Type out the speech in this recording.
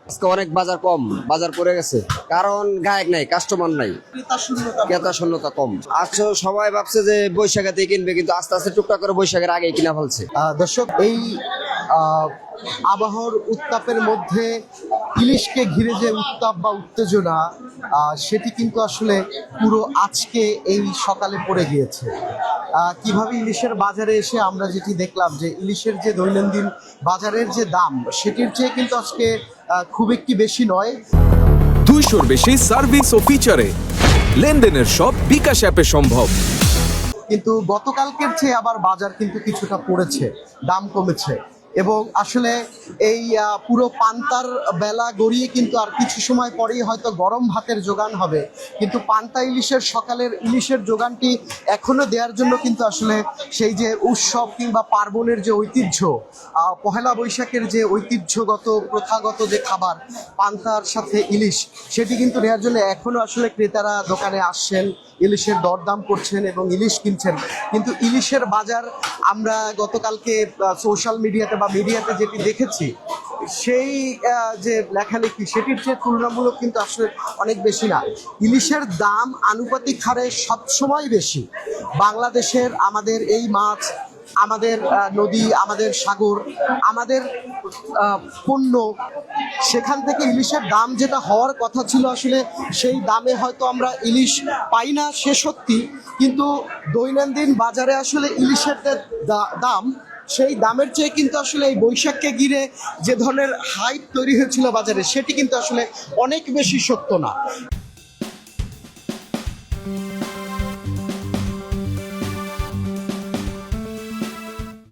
আজকে অনেক বাজার কম, বাজার পড়ে গেছে, কারণ গায়ক নাই, কাস্টমার নাই, ক্রেতা শূন্যতা কম। আজকে সবাই ভাবছে যে বৈশাখাতে কিনবে, কিন্তু আস্তে আস্তে টুকটাক করে বৈশাখের আগেই কিনা ফেলছে। দর্শক, এই আবহাওয়ার উত্তাপের মধ্যে ইলিশকে ঘিরে যে উত্তাপ বা উত্তেজনা, সেটি কিন্তু আসলে পুরো আজকে এই সকালে পড়ে গিয়েছে। কিভাবে ইলিশের বাজারে এসে আমরা যেটি দেখলাম যে ইলিশের যে দৈনন্দিন বাজারের যে দাম, সেটির চেয়ে কিন্তু আজকে খুব একটি বেশি নয়। 200-র বেশি সার্ভিস ও ফিচারে লেনদেনের সব বিকাশ অ্যাপে সম্ভব। কিন্তু গতকালকের চেয়ে আবার বাজার কিন্তু কিছুটা পড়েছে, দাম কমেছে। এবং আসলে এই পুরো পান্তার বেলা গড়িয়ে কিন্তু আর কিছু সময় পরেই হয়তো গরম ভাতের যোগান হবে, কিন্তু পান্তা ইলিশের সকালের ইলিশের যোগানটি এখনো দেওয়ার জন্য কিন্তু আসলে সেই যে উৎসব কিংবা পার্বণের যে ঐতিহ্য, পহেলা বৈশাখের যে ঐতিহ্যগত প্রথাগত যে খাবার পান্তার সাথে ইলিশ, সেটি কিন্তু নেওয়ার জন্য এখনো আসলে ক্রেতারা দোকানে আসছেন, ইলিশের দরদাম করছেন এবং ইলিশ কিনছেন। কিন্তু ইলিশের বাজার আমরা গতকালকে সোশ্যাল মিডিয়াতে বা মিডিয়াতে যেটি দেখেছি, সেই যে লেখালেখি, সেটির যে তুলনামূলক কিন্তু আসলে অনেক বেশি না। ইলিশের দাম আনুপাতিক হারে সবসময় বেশি। বাংলাদেশের আমাদের এই মাছ, আমাদের নদী, আমাদের সাগর, আমাদের পণ্য, সেখান থেকে ইলিশের দাম যেটা হওয়ার কথা ছিল আসলে সেই দামে হয়তো আমরা ইলিশ পাই না, সে সত্যি। কিন্তু দৈনন্দিন বাজারে আসলে ইলিশের দাম, সেই দামের চেয়ে কিন্তু আসলে এই বৈশাখকে ঘিরে যে ধরনের হাইপ তৈরি হয়েছিল বাজারে, সেটি কিন্তু আসলে অনেক বেশি সত্য না।